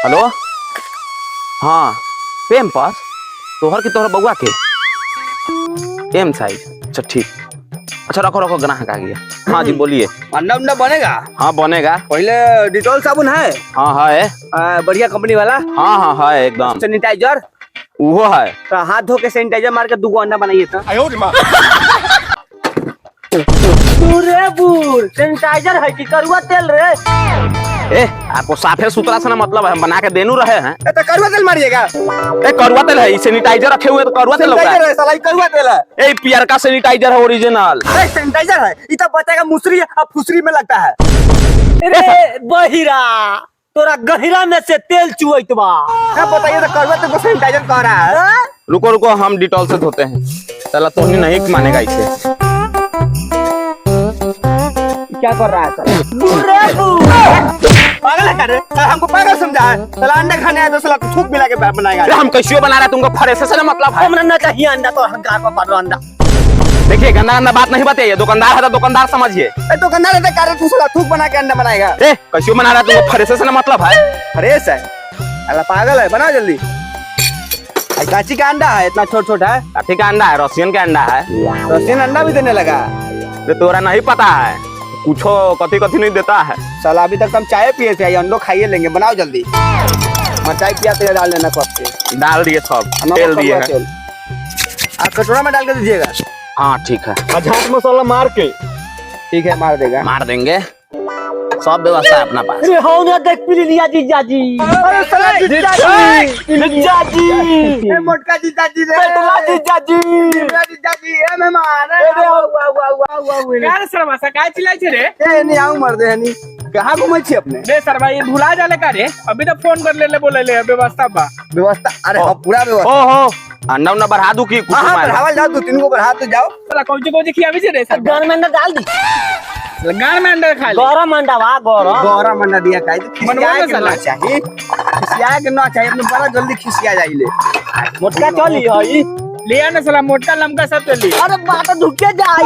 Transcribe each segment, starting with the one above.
Hello हाँ Pampers तोहर की तोहर बउआ के एम साइज। अच्छा ठीक। अच्छा रखो रखो ग्राहक आ गया। हाँ जी बोलिए। अंडा उंडा बनेगा? हाँ बनेगा। पहले डिटॉल साबुन है? हाँ है। बढ़िया कंपनी वाला? हाँ हाँ है एकदम। सैनिटाइजर वो है। तो हाथ धो के सैनिटाइजर मार के 2 अंडा बनाइए था। सैनिटाइजर है कि करुआ तेल रे? ए आपको साफे सुथरा से ना मतलब है, हम बना के देनू रहे हैं। तो करुआ तेल मारिएगा? ए करुआ तेल है, सैनिटाइजर रखे हुए तो करुआ तेल होगा। सैनिटाइजर है साला, करुआ तेल है। ए पियर का सैनिटाइजर है ओरिजिनल। अरे सैनिटाइजर है इतना बच्चा मुसरी और फुसरी में लगता है। अरे बहिरा तोरा गहिरा में से तेल चुवैत बा। क्या बताइए तो करुआ तेल को सैनिटाइजर कह रहा है। रुको रुको हम डिटॉल से धोते हैं। चला तो नहीं मानेगा इसे। क्या कर रहा है पागल है करे? हमको पागल समझा है? साला अंडा खाने आया तो साला थूक मिला के बनाएगा। हम कैसे बना रहा है तुमको फरेसे से ना मतलब है। हमरा ना चाहिए अंडा तो हंकार पर पड़ अंडा। देखिए गंदा गंदा बात नहीं बताइए, दुकानदार है तो दुकानदार समझिए। दुकानदार है तो तू साला थूक बना के अंडा बनाएगा। ए कैसे बना रहा है तुमको फरेसे से ना मतलब है। फ्रेश है अल्लाह पागल है, बना जल्दी। काची का अंडा है इतना छोटा छोटा है? काठी का अंडा है, रसियन का अंडा है। रसियन अंडा भी देने लगा? तो तोरा नहीं पता है कुछो कथी कथी नहीं देता है। साला अभी तक हम चाय पिए थे, अंडो खाइए लेंगे। बनाओ जल्दी। चाय पिया तो डाल लेना कप से। डाल दिए सब तेल दिए हैं। आप कटोरा में डाल के दीजिएगा। हाँ ठीक है। झाट मसाला मार के। ठीक है मार देगा। मार देंगे, सब व्यवस्था है अपना पास। अरे हो ना देख पी लिया जीजा जी। अरे साला जीजा जी ए मोटका जीजा जी रे। पेटला जीजा जी, पेटला जीजा जी ए मेहमान। अरे वाह यार सरवा सा काय चिल्लाई छे रे? ए नहीं आऊं मर दे हनी। कहां घुमै छी अपने? रे सरवा ये भुला जाले का रे? अभी तो फोन कर ले बोले ले व्यवस्था बा। व्यवस्था? अरे हां पूरा व्यवस्था। ओहो अंडा उंडा बढ़ा दूं की कुछ? हां बढ़ावल जाओ, 2-3 को बढ़ा तो जाओ। साला कौन खियावी छे रे? गान में अंडा डाल दी। गान में अंडा खा ले। गरम अंडा वा गरम अंडा दिया खाई तो खिसिया के ना चाहिए। खिसिया के ना चाहिए, अपने बड़ा जल्दी खिसिया जाइले। मोटका चली हई ले आना साला मोटका लमका सब चली। अरे बात धुके जाई।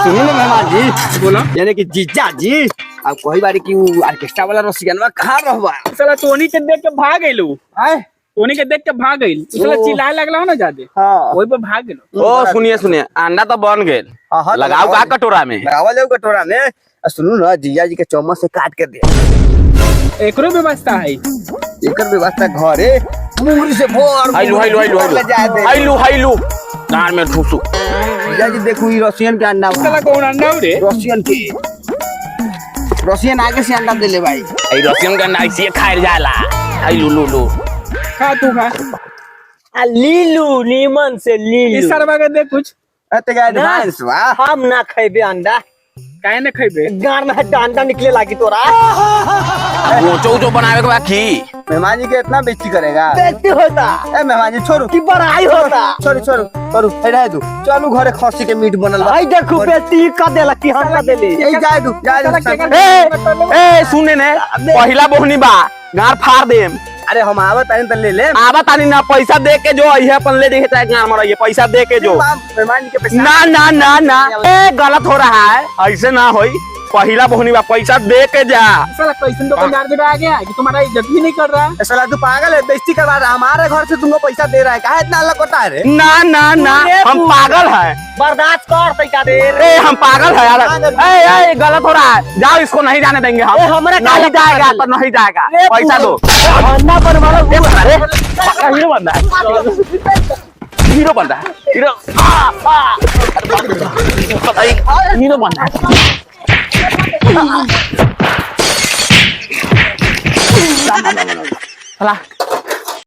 सुनिए ना मेहमान जी, बोलो। यानी कि जीजा जी अब कोई बारी की ऑर्केस्ट्रा वाला रसियनवा कहां रहबा? साला तोनी के देख के भाग गइलू। हैं तोनी के देख के भाग गइल। साला चिल्लाए लगला हो ना ज्यादा। हां ओई पे भाग गेलो। ओ सुनिए अंडा तो बन गेल, लगाओ का कटोरा में। लगावा जाओ कटोरा में। सुनो ना जीजा जी के चम्मच से काट के दे। एकरो व्यवस्था है। एकर व्यवस्था घरे मुंगरी से भोर हाइलू गान में ठूसू। जीजा जी देखो ये रसियन के अंडा। साला कौन अंडा रे? रसियन के। रसियन आगे से अंडा दे ले भाई। आई रसियन का अंडा इसे खाइल जाला। हाइलू लो खा तू खा। लीलू नीमन से लीलू। इस सरवा के देख कुछ। अते का एडवांस वा। हम ना खाइबे अंडा। काहे न खइबे? गार में अंडा निकले लागी तोरा। वो बनावे के बाकी मेहमान जी के इतना बेइज्जती करेगा? बेइज्जती होता ए मेहमान जी छोड़ो की बड़ाई होता। छोड़ो रह दू। चलू घरे खस्सी के मीट बनल बा। आई देखो बेइज्जती कर देला की हम ना देली। ए जाय दू। ए सुने ने पहिला बोहनी बा गार फाड़ देम। अरे हम आवत आइन त ले ले। आवत आनी ना पैसा दे के जो है अपन ले देखे चाहे गार मरइए पैसा दे के जो। मेहमान जी के पैसा ना ए गलत हो रहा है, ऐसे ना होई। पहिला बोहनी बा पैसा दे के जा। साला कैसे दुकानदार पे आ गया कि तुम्हारा इज्जत भी नहीं कर रहा। साला तू पागल है, बेइज्जती करवा रहा है। हमारे घर से तुमको पैसा दे रहा है, काहे इतना अलग होता है रे? ना हम पागल है। बर्दाश्त कर पैसा दे रे। ए हम पागल है यार। ए गलत हो रहा है, जाओ इसको नहीं जाने देंगे हम। हमरा नहीं जाएगा तो नहीं जाएगा, पैसा दो। अंडा बनवाओ। हीरो बंदा है, हीरो बंदा है, हीरो बंदा है। साला